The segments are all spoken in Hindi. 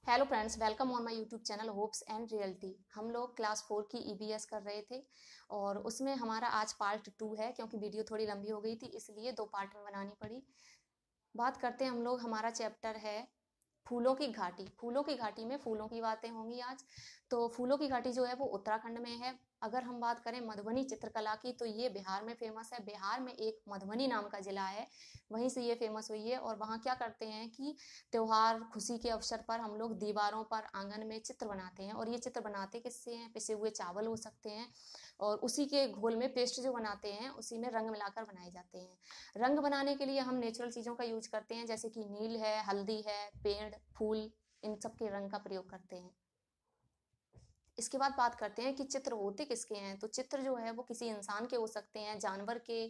Hello friends, welcome on my YouTube channel hopes and reality. हम लोग क्लास 4 की ईबीएस कर रहे थे और उसमें हमारा आज पार्ट 2 है। क्योंकि वीडियो थोड़ी लंबी हो गई थी इसलिए 2 पार्ट में बनानी पड़ी। बात करते हैं हम लोग, हमारा चैप्टर है फूलों की घाटी। फूलों की घाटी में फूलों की बातें होंगी आज। तो फूलों की घाटी जो है वो उत्तराखंड में है। अगर हम बात करें मधुबनी चित्रकला की तो ये बिहार में फेमस है। बिहार में एक मधुबनी नाम का जिला है, वहीं से ये फेमस हुई है। और वहाँ क्या करते हैं कि त्योहार खुशी के अवसर पर हम लोग दीवारों पर आंगन में चित्र बनाते हैं। और ये चित्र बनाते किससे हैं? पिसे हुए चावल हो सकते हैं और उसी के घोल में पेस्ट जो बनाते हैं उसी में रंग मिलाकर बनाए जाते हैं। रंग बनाने के लिए हम नेचुरल चीज़ों का यूज करते हैं, जैसे कि नील है, हल्दी है, पेड़, फूल, इन सब के रंग का प्रयोग करते हैं। इसके बाद बात करते हैं कि चित्र होते किसके हैं। तो चित्र जो है वो किसी इंसान के हो सकते हैं, जानवर के,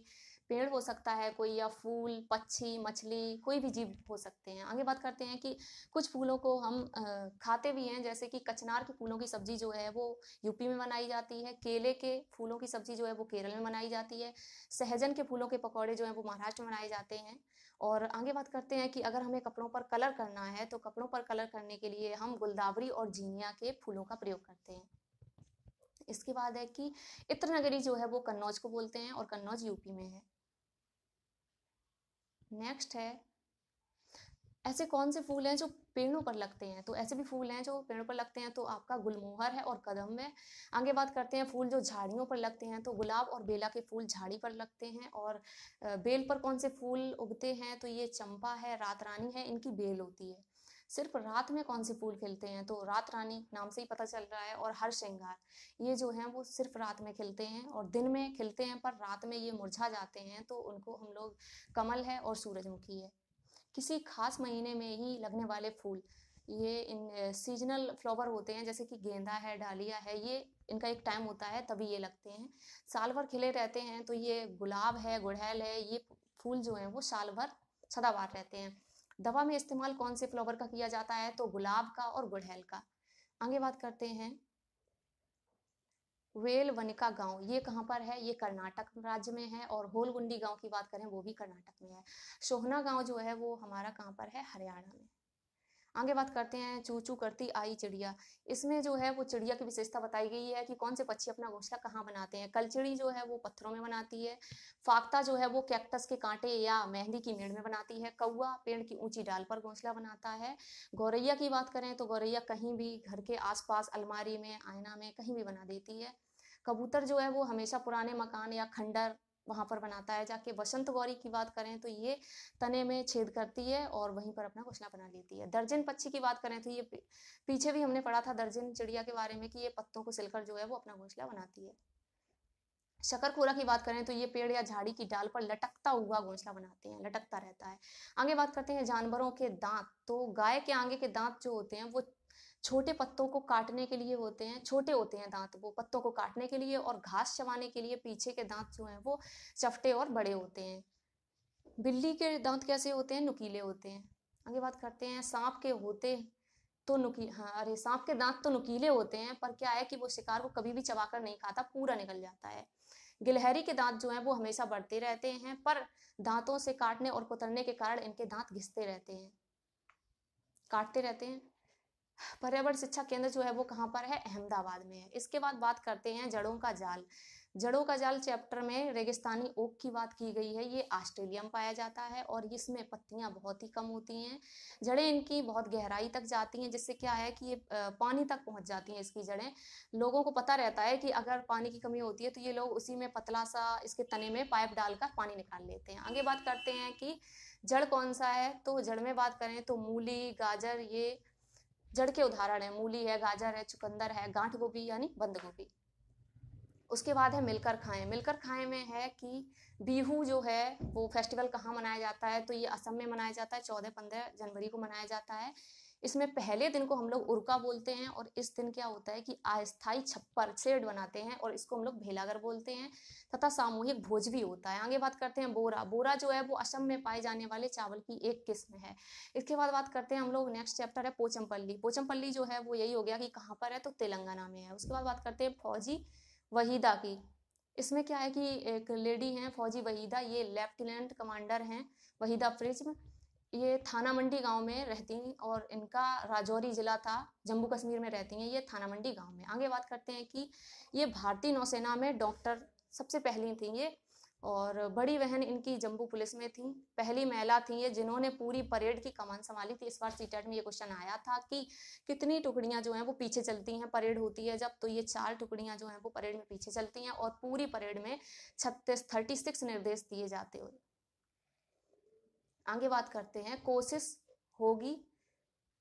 पेड़ हो सकता है कोई, या फूल, पक्षी, मछली, कोई भी जीव हो सकते हैं। आगे बात करते हैं कि कुछ फूलों को हम खाते भी हैं, जैसे कि कचनार के फूलों की सब्जी जो है वो यूपी में बनाई जाती है। केले के फूलों की सब्जी जो है वो केरल में बनाई जाती है। सहजन के फूलों के पकौड़े जो है वो महाराष्ट्र में बनाए जाते हैं। और आगे बात करते हैं कि अगर हमें कपड़ों पर कलर करना है तो कपड़ों पर कलर करने के लिए हम गुलदावरी और जीनिया के फूलों का प्रयोग करते हैं। इसके बाद है कि इत्र नगरी जो है वो कन्नौज को बोलते हैं और कन्नौज यूपी में है। नेक्स्ट है, ऐसे कौन से फूल हैं जो पेड़ों पर लगते हैं। तो ऐसे भी फूल हैं जो पेड़ों पर लगते हैं, तो आपका गुलमोहर है और कदम है। आगे बात करते हैं फूल जो झाड़ियों पर लगते हैं, तो गुलाब और बेला के फूल झाड़ी पर लगते हैं। और बेल पर कौन से फूल उगते हैं? तो ये चंपा है, रात रानी है, इनकी बेल होती है। सिर्फ रात में कौन से फूल खिलते हैं? तो रात रानी नाम से ही पता चल रहा है। और हर श्रृंगार, ये जो है वो सिर्फ रात में खिलते हैं और दिन में खिलते हैं, पर रात में ये मुरझा जाते हैं, तो उनको हम लोग कमल है और सूरजमुखी है। किसी खास महीने में ही लगने वाले फूल, ये इन सीजनल फ्लावर होते हैं, जैसे कि गेंदा है, डालिया है, ये इनका एक टाइम होता है तभी ये लगते हैं। साल भर खिले रहते हैं, तो ये गुलाब है, गुड़हल है, ये फूल जो हैं वो साल भर सदाबहार रहते हैं। दवा में इस्तेमाल कौन से फ्लावर का किया जाता है? तो गुलाब का और गुड़हल का। आगे बात करते हैं, वेलवनिका गांव ये कहाँ पर है? ये कर्नाटक राज्य में है। और होलगुंडी गांव की बात करें वो भी कर्नाटक में है। सोहना गांव जो है वो हमारा कहाँ पर है? हरियाणा में। आगे बात करते हैं, चू चू करती आई चिड़िया। इसमें जो है वो चिड़िया की विशेषता बताई गई है कि कौन से पक्षी अपना घोंसला कहाँ बनाते हैं। कलचिड़ी जो है वो पत्थरों में बनाती है। फाख्ता जो है वो कैक्टस के कांटे या मेहंदी की मेड़ में बनाती है। कौवा पेड़ की ऊंची डाल पर घोंसला बनाता है। गौरैया की बात करें तो गौरैया कहीं भी घर के आसपास, अलमारी में, आईना में, कहीं भी बना देती है। कबूतर जो है वो हमेशा पुराने मकान या खंडर वहां पर बनाता है जाके। बसंत गौरी की बात करें तो ये तने में छेद करती है और वहीं पर अपना घोंसला बना लेती है। दर्जन पक्षी की बात करें तो ये पीछे भी हमने पढ़ा था दर्जन चिड़िया के बारे में कि ये पत्तों को सिलकर जो है वो अपना घोंसला बनाती है। शकरखोरा की बात करें तो ये पेड़ या झाड़ी की डाल पर लटकता हुआ घोंसला बनाते हैं, लटकता रहता है। आगे बात करते हैं जानवरों के दांत। तो गाय के आगे के दांत जो होते हैं वो छोटे पत्तों को काटने के लिए होते हैं, छोटे होते हैं दांत वो पत्तों को काटने के लिए, और घास चबाने के लिए पीछे के दांत जो हैं वो चपटे और बड़े होते हैं। बिल्ली के दांत कैसे होते हैं? नुकीले होते हैं। आगे बात करते हैं, सांप के होते तो हाँ, अरे सांप के दांत तो नुकीले होते हैं, पर क्या है कि वो शिकार को कभी भी चबाकर नहीं खाता, पूरा निकल जाता है। गिलहरी के दांत जो हैं वो हमेशा बढ़ते रहते हैं, पर दांतों से काटने और कुतरने के कारण इनके दांत घिसते रहते हैं, काटते रहते हैं। पर्यावरण शिक्षा केंद्र जो है वो कहाँ पर है? अहमदाबाद में है। इसके बाद बात करते हैं जड़ों का जाल। जड़ों का जाल चैप्टर में रेगिस्तानी ओक की बात की गई है। ये ऑस्ट्रेलिया में पाया जाता है और इसमें पत्तियां बहुत ही कम होती हैं। जड़ें इनकी बहुत गहराई तक जाती हैं, जिससे क्या है कि ये पानी तक पहुंच जाती हैं इसकी जड़ें। लोगों को पता रहता है कि अगर पानी की कमी होती है तो ये लोग उसी में पतला सा इसके तने में पाइप डालकर पानी निकाल लेते हैं। आगे बात करते हैं कि जड़ कौन सा है। तो जड़ में बात करें तो मूली, गाजर, ये जड़ के उदाहरण है। मूली है, गाजर है, चुकंदर है, गांठ गोभी यानी बंद गोभी। उसके बाद है मिलकर खाएं। मिलकर खाएं में है कि बिहू जो है वो फेस्टिवल कहाँ मनाया जाता है? तो ये असम में मनाया जाता है, 14-15 जनवरी को मनाया जाता है। इसमें पहले दिन को हम लोग उरुका बोलते हैं और इस दिन क्या होता है कि अस्थाई छप्पर शेड बनाते हैं और इसको हम लोग भेलागर बोलते हैं, तथा सामूहिक भोज भी होता है। आगे बात करते हैं बोरा। बोरा जो है वो असम में पाए जाने वाले चावल की एक किस्म है। इसके बाद बात करते हैं हम लोग, नेक्स्ट चैप्टर है पोचमपल्ली। पोचमपल्ली जो है वो यही हो गया कि कहाँ पर है? तो तेलंगाना में है। उसके बाद बात करते हैं फौजी वहीदा की। इसमें क्या है कि एक लेडी हैं फौजी वहीदा, ये लेफ्टिनेंट कमांडर हैं वहीदा प्रिज्म। ये थाना मंडी गांव में रहती हैं और इनका राजौरी जिला था, जम्मू कश्मीर में रहती हैं ये थाना मंडी गांव में। आगे बात करते हैं कि ये भारतीय नौसेना में डॉक्टर सबसे पहली थी ये, और बड़ी बहन इनकी जम्मू पुलिस में थी। पहली महिला थी ये जिन्होंने पूरी परेड की कमान संभाली थी। इस बार सीटेट में ये क्वेश्चन आया था कि कितनी टुकड़ियां जो हैं वो पीछे चलती हैं, परेड होती है जब, तो ये 4 टुकड़ियां जो हैं वो परेड में पीछे चलती हैं, और पूरी परेड में 36 निर्देश दिए जाते हुए। आगे बात करते हैं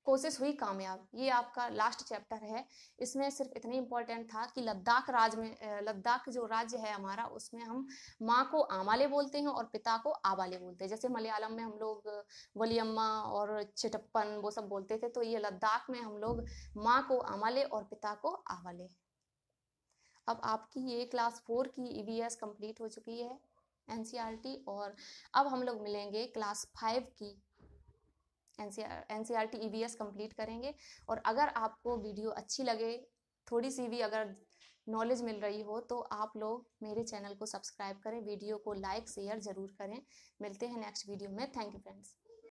कोशिश हुई कामयाब। ये आपका लास्ट चैप्टर है। इसमें सिर्फ इतनी इंपॉर्टेंट था कि लद्दाख जो राज्य है हमारा, उसमें हम माँ को आमाले बोलते हैं और पिता को आबाले बोलते हैं। जैसे मलयालम में हम लोग वलियम्मा और चिटप्पन वो सब बोलते थे, तो ये लद्दाख में हम लोग माँ को आमाले और पिता को आबाले। अब आपकी ये क्लास 4 की EVS कंप्लीट हो चुकी है, NCERT, और अब हम लोग मिलेंगे क्लास 5 की NCERT EVS कंप्लीट करेंगे। और अगर आपको वीडियो अच्छी लगे, थोड़ी सी भी अगर नॉलेज मिल रही हो, तो आप लोग मेरे चैनल को सब्सक्राइब करें, वीडियो को लाइक शेयर ज़रूर करें। मिलते हैं नेक्स्ट वीडियो में। Thank you friends.